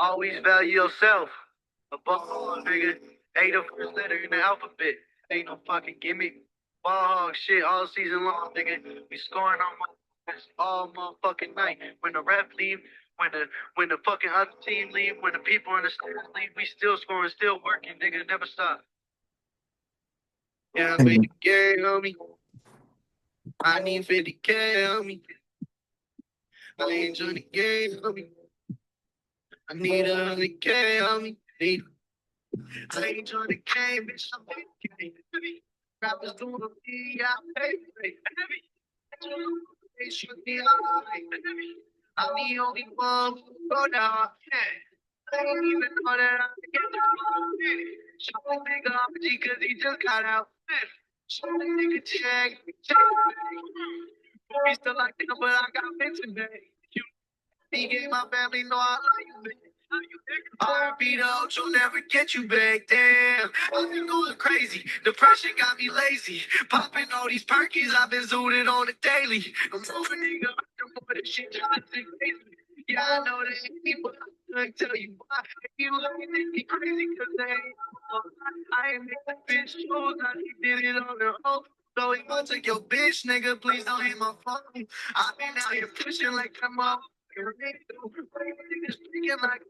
Always value yourself. Above all, nigga. Ain't the first letter in the alphabet. Ain't no fucking gimmick. Ball hog shit all season long, nigga. We scoring on my all motherfucking night. When the ref leave, when the fucking other team leave, when the people in the stands leave, we still scoring, still working, nigga. Never stop. Yeah, baby, homie. I need 50K, homie. I ain't trying to get, homie. I need 100K, homie. I ain't trying to game, bitch. I'm heavy. Rappers doing me, I pay. They should be alright. I'm the only one who go down. I don't even know that I can get the show the nigga up because he just got out. Show the nigga check. We still like that, but I got bits today. He gave my family know I love you, man. R.I.P. the Oaks will never get you back. Damn, I've been going crazy. Depression got me lazy. Popping all these perkies, I've been zooted on the daily. I'm moving nigga, I'm more than shit trying to think crazy. Yeah, I know they ain't me, but I can't tell you why. If you looking at me crazy, cause they ain't. I ain't make that bitch shoes, I did it on her own. So if I take your bitch, nigga, please don't hit my phone. I've been out here pushing like I'm up. Niggas speaking like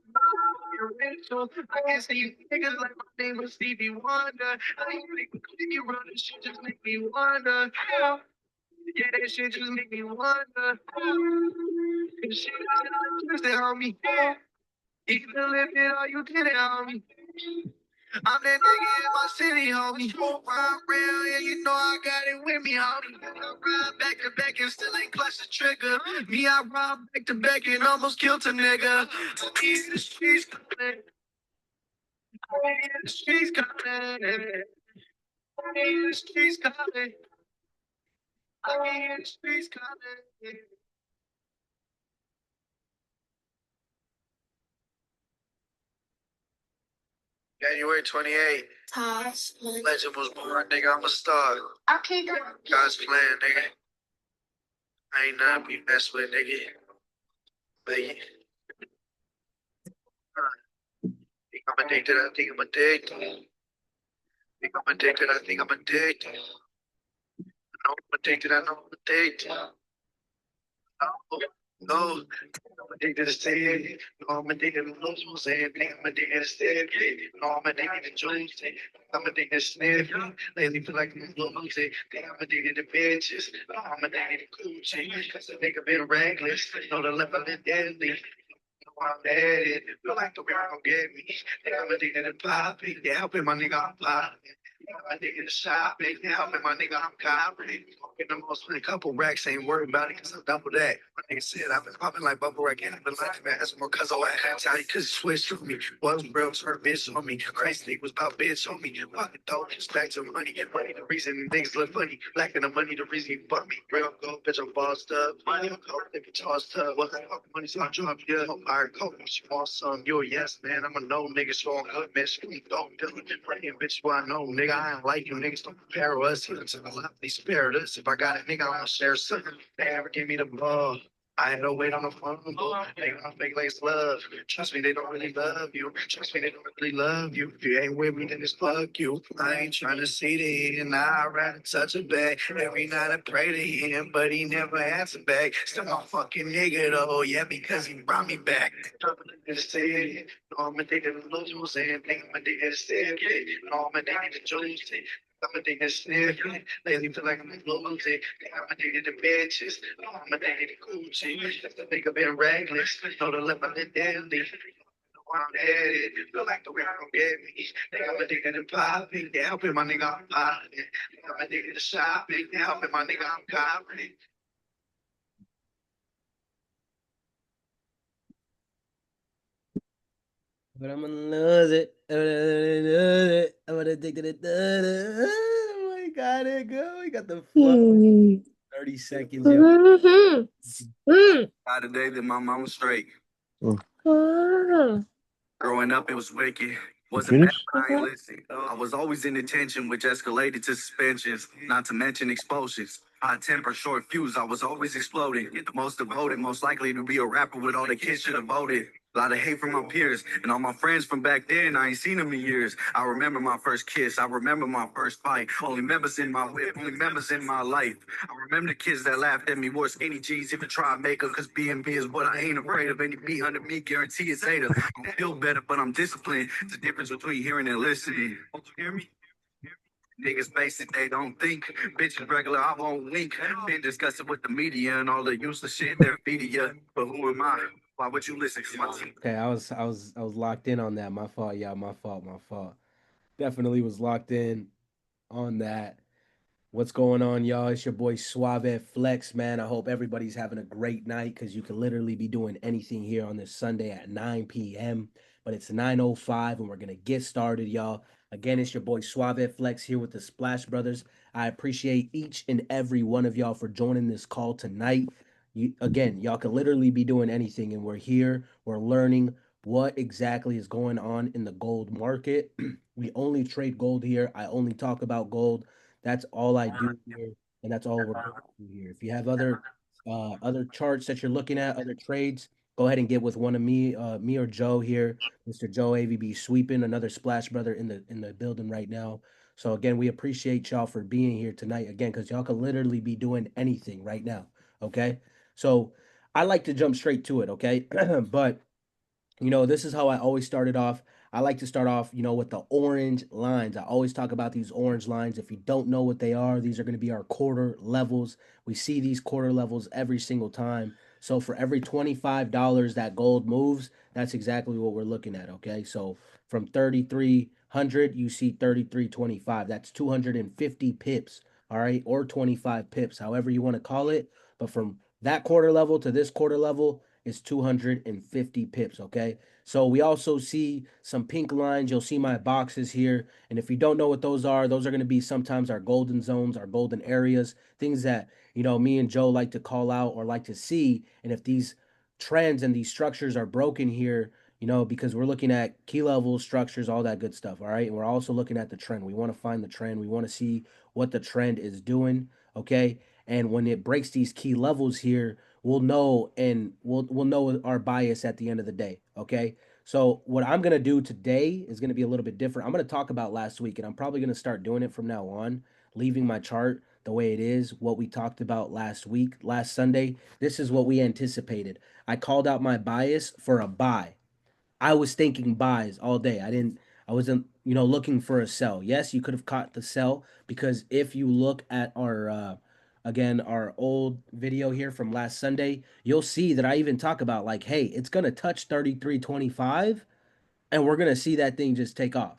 Rachel. I can't see you niggas like my name was Stevie Wonder. How you make me you run this shit just make me wonder. Yeah, that shit just make me wonder. This shit is twisted on me. You can live it or you did it on me. I'm that nigga in my city, homie. Ride real, yeah, you know I got it with me, homie. I ride back to back and still ain't clutch the trigger. Me, I ride back to back and almost killed a nigga. I hear the streets coming. I hear the streets coming. I hear the streets coming. I hear the streets coming. January 28th. Legend was born, nigga. I'm a star. Okay, good. God's plan, nigga. I ain't nothing be messed with, nigga. But yeah. Think I'm addicted, I think I'm addicted. Think I'm addicted, I think I'm addicted. I know I'm addicted, I know I'm addicted. Oh, no, I'm addicted to stay. No, I'm addicted to lose my saying. Think I'm addicted to stay. No, I'm addicted to juice. I'm addicted to sniffing. Lately feel like I'm losing. Think I'm addicted to bitches. No, I'm addicted to coochie. Cause the nigga been reckless. Know the level is deadly. I'm dead. Feel like the girl gon' get me. Think I'm addicted to popping. Yeah, helping my nigga, I'm popping. My nigga to shopping. Yeah, helping my nigga, I'm copping. Get the most for a couple racks, ain't worried about it, cause I'm double that. My nigga said I've been popping like bubble rack, and I've been like, man, that's more cause I had to tell you, cause it switched to me. Wasn't real, her bitch on me. Crazy nigga was about bitch on me. Fucking dope, just back to money. Money, the reason things look funny. Lacking the money, the reason you bought me. Real gold, bitch, I'm bossed up. Money, I'm cold, nigga, tossed up. What the fuck, money, so I dropped, yeah. Fire coke, she wants some. You're a yes, man. I'm a no nigga, so I'm good, man. Scream, don't do it. Praying, bitch, who I know, nigga. I ain't like you, niggas don't compare us. He looks like a lot, they spare us. If I got it, nigga, I'm gonna share something. They never give me the ball. I had no weight on the phone, they gonna fake like love. Trust me, they don't really love you. Trust me, they don't really love you. If you ain't with me, then just fuck you. I ain't trying to see the end. I'd rather touch a bag. Every night I pray to him, but he never answered back. Still my fucking nigga though, yeah, because he brought me back. I'm addicted to stay it. No, I'm addicted to lose and think I'm addicted to stay it. No, I'm addicted to juice. I'm addicted to sniffing. Lately feel like I'm losing. I'm addicted to bitches. I'm addicted to coochie. That's the nigga been reckless. Know the level is deadly. I'm headed. Feel like the way I don't get me. Think I'm addicted to popping. They helping my nigga, I'm popping. Think I'm addicted to shopping. They helping my nigga, I'm copping. But I'm gonna lose it. I'm gonna lose it. I'm gonna addicted to it. Oh my god, it go. We got the flow. 30 seconds, yo. Not the day that my mom was straight. Growing up, it was wicked. Wasn't bad, but I ain't listening. I was always in detention, which escalated to suspensions, not to mention expulsions. High temper, short fuse, I was always exploding. The most devoted, most likely to be a rapper with all the kids should have voted. A lot of hate from my peers and all my friends from back then. I ain't seen them in years. I remember my first kiss. I remember my first fight. Only members in my whip, only members in my life. I remember the kids that laughed at me, wore skinny jeans, even tried makeup, cause being me is what I ain't afraid of. Any beat under me, guarantee it's hater. I don't feel better, but I'm disciplined. It's the difference between hearing and listening. Don't you hear me? Niggas basic, they don't think. Bitches regular, I won't wink. Been discussing with the media and all the useless shit they're feeding you. But who am I? Why would you listen to my team? Okay, I was locked in on that. My fault, y'all. My fault. My fault. Definitely was locked in on that. What's going on, y'all? It's your boy Suave Flex, man. I hope everybody's having a great night because you can literally be doing anything here on this Sunday at 9 p.m. But it's 9:05 and we're gonna get started, y'all. Again, it's your boy Suave Flex here with the Splash Brothers. I appreciate each and every one of y'all for joining this call tonight. Again, y'all can literally be doing anything, and we're here. We're learning what exactly is going on in the gold market. We only trade gold here. I only talk about gold. That's all I do here, and that's all we're going to do here. If you have other charts that you're looking at, other trades, go ahead and get with one of me or Joe here, Mr. Joe AVB sweeping, another splash brother in the building right now. So again, we appreciate y'all for being here tonight again, because y'all can literally be doing anything right now. Okay. So I like to jump straight to it, okay? But this is how I always started off. I like to start off, with the orange lines. I always talk about these orange lines. If you don't know what they are, these are going to be our quarter levels. We see these quarter levels every single time. So for every $25 that gold moves, that's exactly what we're looking at, okay? So from 3,300, you see 3,325. That's 250 pips, all right? Or 25 pips, however you want to call it. But from that quarter level to this quarter level, is 250 pips, okay? So we also see some pink lines. You'll see my boxes here. And if you don't know what those are going to be sometimes our golden zones, our golden areas, things that, me and Joe like to call out or like to see. And if these trends and these structures are broken here, because we're looking at key levels, structures, all that good stuff, all right? And we're also looking at the trend. We want to find the trend. We want to see what the trend is doing, okay? And when it breaks these key levels here, we'll know, and we'll know our bias at the end of the day. Okay. So what I'm gonna do today is gonna be a little bit different. I'm gonna talk about last week, and I'm probably gonna start doing it from now on, leaving my chart the way it is, what we talked about last week, last Sunday. This is what we anticipated. I called out my bias for a buy. I was thinking buys all day. I wasn't, looking for a sell. Yes, you could have caught the sell because if you look at our old video here from last Sunday, you'll see that I even talk about like, hey, it's gonna touch 33.25 and we're gonna see that thing just take off.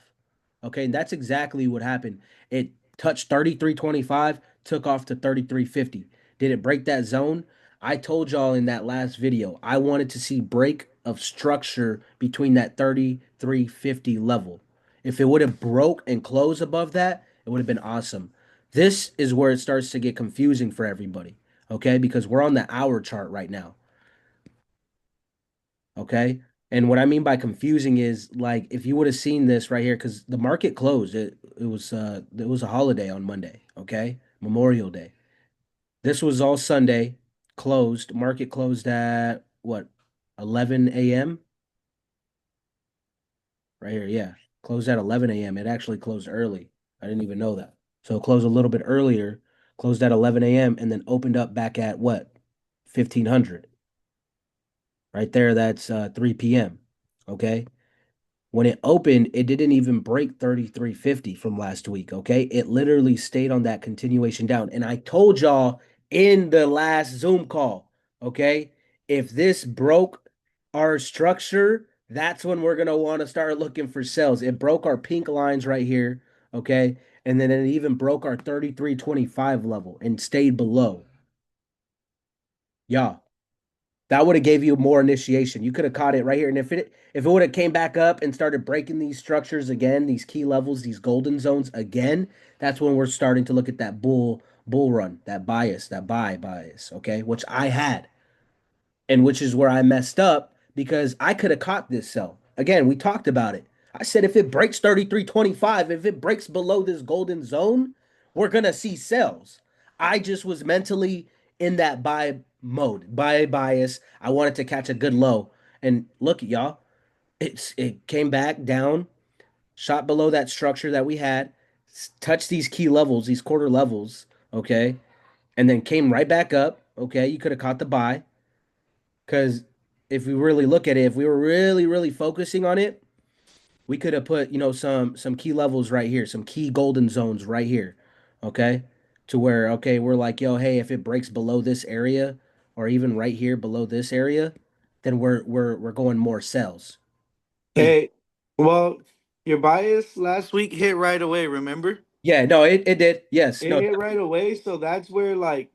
Okay, and that's exactly what happened. It touched 33.25, took off to 33.50. Did it break that zone? I told y'all in that last video, I wanted to see break of structure between that 33.50 level. If it would have broke and closed above that, it would have been awesome. This is where it starts to get confusing for everybody, okay? Because we're on the hour chart right now. Okay. And what I mean by confusing is like if you would have seen this right here, because the market closed, it was a holiday on Monday, okay? Memorial Day. This was all Sunday, closed. Market closed at what, 11 a.m. right here. Yeah. Closed at 11 a.m. It actually closed early. I didn't even know that. So it closed a little bit earlier, closed at 11 a.m. and then opened up back at what? 1500. Right there, that's 3 p.m. Okay. When it opened, it didn't even break 33.50 from last week. Okay. It literally stayed on that continuation down. And I told y'all in the last Zoom call, okay, if this broke our structure, that's when we're going to want to start looking for sells. It broke our pink lines right here. Okay. And then it even broke our 33.25 level and stayed below. Yeah. That would have gave you more initiation. You could have caught it right here. And if it would have came back up and started breaking these structures again, these key levels, these golden zones again, that's when we're starting to look at that bull run, that bias, that buy bias, okay? Which I had and which is where I messed up because I could have caught this sell. Again, we talked about it. I said if it breaks 33.25, if it breaks below this golden zone, we're going to see sells. I just was mentally in that buy mode, buy bias. I wanted to catch a good low. And look, y'all, it came back down, shot below that structure that we had, touched these key levels, these quarter levels, okay, and then came right back up. Okay, you could have caught the buy because if we really look at it, if we were really, really focusing on it, we could have put, some key levels right here, some key golden zones right here, okay? To where, okay, we're like, yo, hey, if it breaks below this area or even right here below this area, then we're going more sells. Because Hey, well, your bias last week hit right away, remember? yeah, no, it did. Yes, It no, hit right away, so that's where like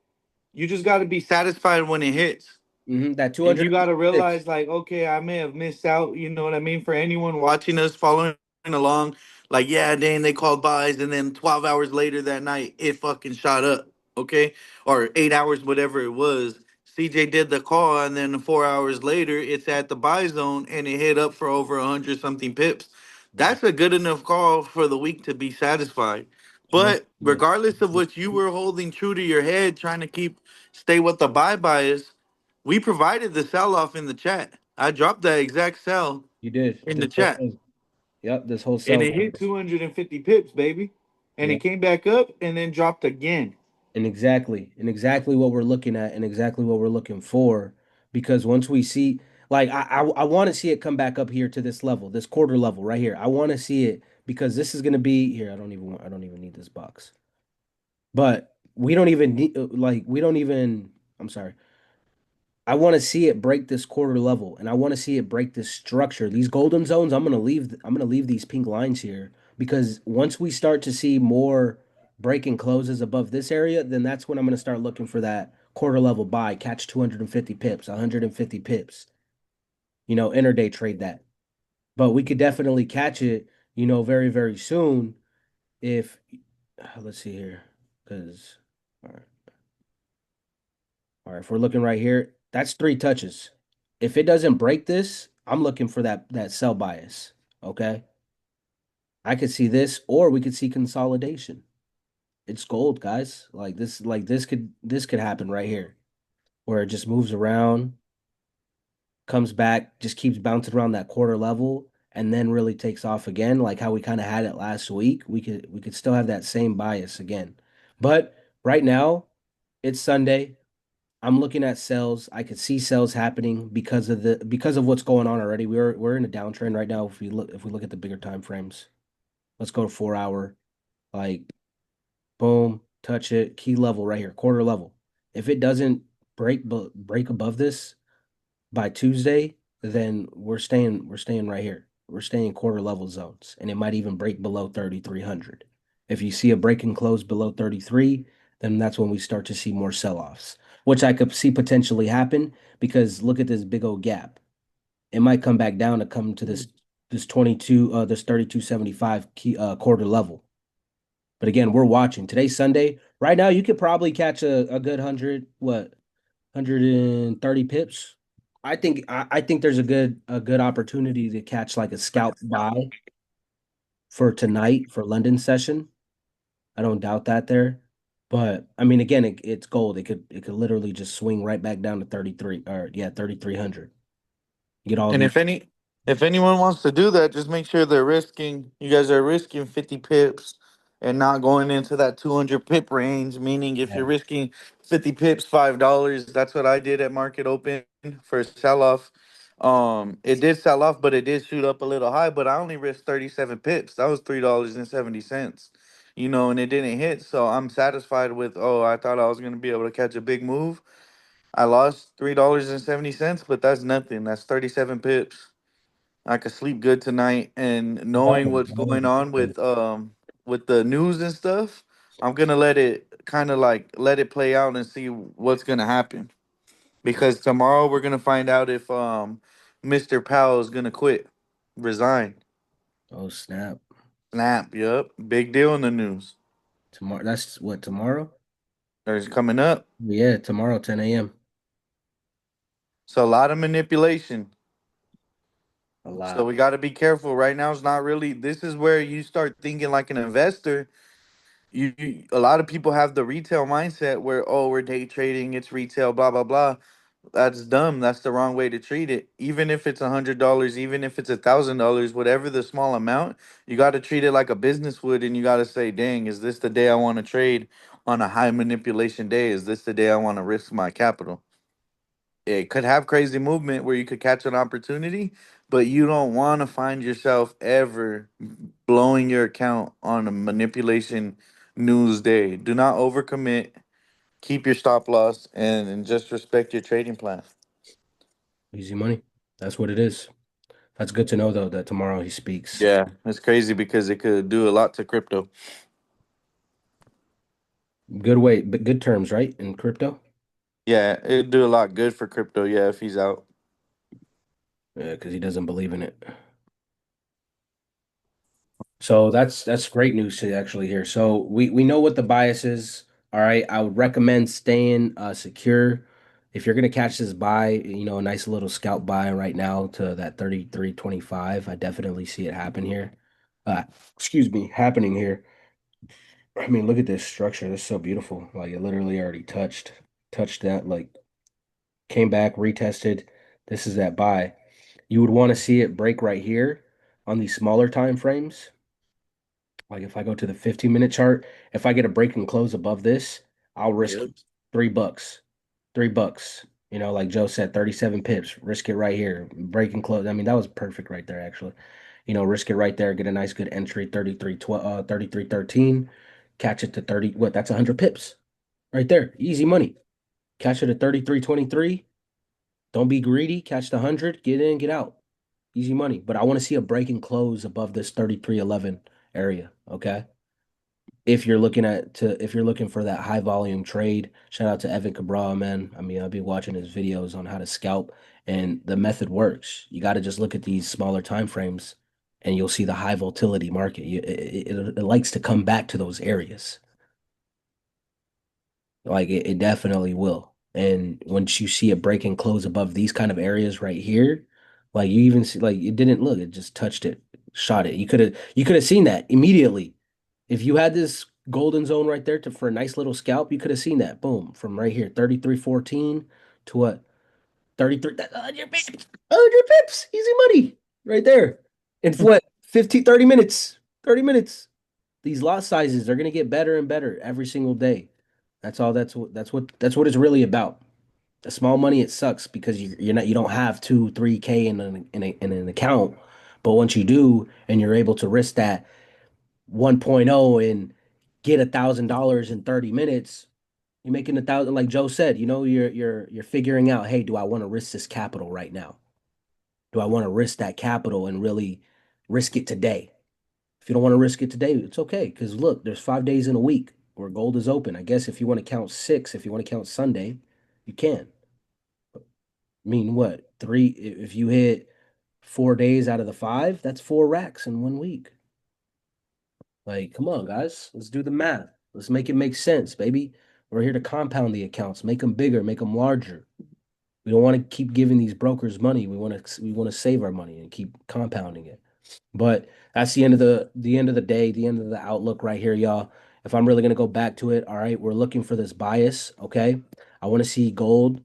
you just got to be satisfied when it hits. that And you got to 206. realize, like, okay, I may have missed out. You know what I mean? For anyone watching us, following along, like, yeah, dang, they called buys, and then 12 hours later that night, it fucking shot up. Okay, or 8 hours, whatever it was. CJ did the call, and then 4 hours later, it's at the buy zone, and it hit up for over 100 something pips. That's a good enough call for the week to be satisfied. But regardless of what you were holding true to your head, trying to stay with the buy bias, we provided the sell off in the chat. I dropped that exact sell You did. in This the whole chat, thing. Yep, this whole and sell. it hit 250 pips, baby. And Yeah. it came back up and then dropped again. And exactly what we're looking at and exactly what we're looking for. Because once we see, like, I want to see it come back up here to this level, this quarter level right here. I want to see it because this is going to be here. I don't even need this box. But we don't even need, like, we don't even, I'm sorry. I want to see it break this quarter level and I want to see it break this structure. These golden zones, I'm going to leave these pink lines here because once we start to see more break and closes above this area, then that's when I'm going to start looking for that quarter level buy, catch 250 pips, 150 pips. Interday trade that. But we could definitely catch it, very, very soon if let's see here cuz all right, if we're looking right here, that's 3 touches. If it doesn't break this, I'm looking for that sell bias. Okay. I could see this, or we could see consolidation. It's gold, guys. Like this could happen right here, where it just moves around, comes back, just keeps bouncing around that quarter level, and then really takes off again, like how we kind of had it last week. We could still have that same bias again. But right now, it's Sunday. I'm looking at sales. I could see sales happening because of what's going on already. We're in a downtrend right now. If we look at the bigger time frames, let's go to 4 hour. Like boom, touch it, key level right here, quarter level. If it doesn't break above this by Tuesday, then we're staying right here. We're staying quarter level zones, and it might even break below 3,300. If you see a break and close below 33, then that's when we start to see more sell-offs, which I could see potentially happen because look at this big old gap. It might come back down to come to this 3275 key quarter level. But again, we're watching. Today's Sunday. Right now, you could probably catch a good 130 pips. I think there's a good opportunity to catch like a scalp buy for tonight for London session. I don't doubt that there. But I mean, again, it's gold. It could literally just swing right back down to 33 or yeah, 3,300. Get all And these. if anyone wants to do that, just make sure you guys are risking 50 pips and not going into that 200 pip range. Meaning, if Yeah. you're risking 50 pips, $5. That's what I did at market open for sell off. It did sell off, but it did shoot up a little high. But I only risked 37 pips. That was $3.70. And it didn't hit. So I'm satisfied with. Oh, I thought I was gonna be able to catch a big move. I lost $3.70, but that's nothing. That's 37 pips. I could sleep good tonight. And knowing what's going on with the news and stuff, I'm gonna let it play out and see what's gonna happen. Because tomorrow we're gonna find out if Mr. Powell is gonna quit, resign. Oh snap! Snap, yup. Big deal in the news. Tomorrow. That's what tomorrow. There's coming up. Yeah, tomorrow 10 a.m. So a lot of manipulation. A So lot. we got to be careful. Right now, it's not really. This is where you start thinking like an investor. A lot of people have the retail mindset where, oh, we're day trading, it's retail, blah blah blah. That's dumb. That's the wrong way to treat it. Even if it's $100, even if it's $1,000, whatever the small amount, you got to treat it like a business would, and you got to say, "Dang, is this the day I want to trade on a high manipulation day? Is this the day I want to risk my capital?" It could have crazy movement where you could catch an opportunity, but you don't want to find yourself ever blowing your account on a manipulation news day. Do not overcommit. Keep your stop loss and just respect your trading plan. Easy money. That's what it is. That's good to know though that tomorrow he speaks. Yeah, it's crazy because it could do a lot to crypto. Good way, but good terms, right? In crypto. Yeah, it'd do a lot good for crypto. Yeah, if he's out. Yeah, because he doesn't believe in it. So that's great news to actually hear. So we know what the bias is. All right, I would recommend staying secure. If you're gonna catch this buy, a nice little scalp buy right now to that 33.25. I definitely see it happen here. Uh, excuse me, happening here. I mean, look at this structure. This is so beautiful. Like it literally already touched that, like came back, retested. This is that buy. You would want to see it break right here on these smaller time frames. Like if I go to the 15-minute chart, if I get a break and close above this, I'll risk Yep. $3. $3. Like Joe said, 37 pips. Risk it right here. Break and close. I mean, that was perfect right there, actually. Risk it right there. Get a nice good entry, 33.13. Catch it to 30. What? That's 100 pips right there. Easy money. Catch it at 33.23. Don't be greedy. Catch the 100. Get in, get out. Easy money. But I want to see a break and close above this 33.11 area. Okay. If you're looking for that high volume trade, shout out to Evan Cabral, man. I mean, I've been watching his videos on how to scalp, and the method works. You got to just look at these smaller time frames, and you'll see the high volatility market. It likes to come back to those areas. Like it definitely will. And once you see it break and close above these kind of areas right here, like you even see, like it didn't look, it just touched it, shot it. You could have seen that immediately. If you had this golden zone right there for a nice little scalp, you could have seen that. Boom, from right here, 33.14 to what? 33, that's 100 pips. 100 pips. Easy money right there. In what? 15, 30 minutes. 30 minutes. These lot sizes, they're gonna get better and better every single day. That's all. That's what it's really about. The small money, it sucks because you don't have 2, 3K in an account, but once you do and you're able to risk that 1.0 and get $1,000 in 30 minutes, you're making 1,000. Like Joe said, you're figuring out, hey, do I want to risk this capital right now? Do I want to risk that capital and really risk it today? If you don't want to risk it today, it's okay. Because look, there's 5 days in a week where gold is open. I guess if you want to count six, if you want to count Sunday, you can. I mean, what? If you hit 4 days out of the five, that's 4 racks in 1 week. Like, come on, guys. Let's do the math. Let's make it make sense, baby. We're here to compound the accounts, make them bigger, make them larger. We don't want to keep giving these brokers money. We want to save our money and keep compounding it. But that's the end of the day, the end of the outlook right here, y'all. If I'm really gonna go back to it, all right, we're looking for this bias. Okay. I want to see gold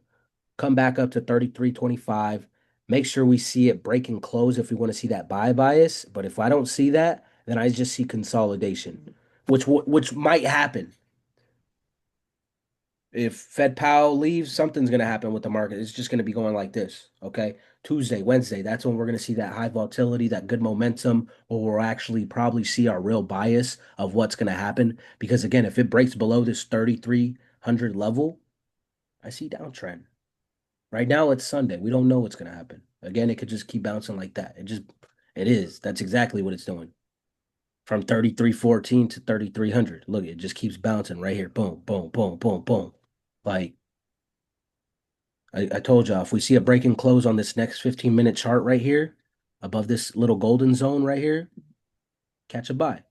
come back up to 33.25. Make sure we see it break and close if we want to see that buy bias. But if I don't see that, then I just see consolidation, which might happen. If Fed Powell leaves, something's going to happen with the market. It's just going to be going like this. Okay. Tuesday, Wednesday, that's when we're going to see that high volatility, that good momentum, or we'll actually probably see our real bias of what's going to happen. Because again, if it breaks below this 3,300 level, I see downtrend. Right now, it's Sunday. We don't know what's going to happen. Again, it could just keep bouncing like that. It is. That's exactly what it's doing. From 33.14 to 3,300. Look, it just keeps bouncing right here. Boom, boom, boom, boom, boom. Like, I told y'all, if we see a break and close on this next 15-minute chart right here, above this little golden zone right here, catch a buy.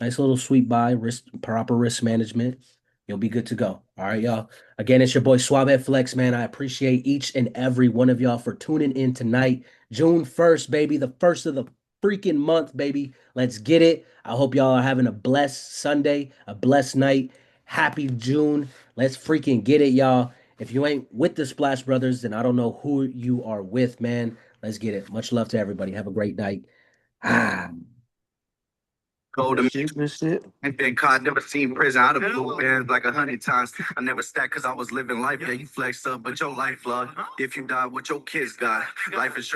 Nice little sweet buy, proper risk management. You'll be good to go. All right, y'all. Again, it's your boy Suave Flex, man. I appreciate each and every one of y'all for tuning in tonight. June 1st, baby, the first of the freaking month, baby. Let's get it. I hope y'all are having a blessed Sunday, a blessed night. Happy June. Let's freaking get it, y'all. If you ain't with the Splash Brothers, then I don't know who you are with, man. Let's get it. Much love to everybody. Have a great night. Ah. Go to Shit, this shit. and been caught, never seen prison. I'd have blew bands like 100 times. I never stacked cause I was living life. Yeah, you flexed up, but your life, love. If you die, what your kids got? Life insurance.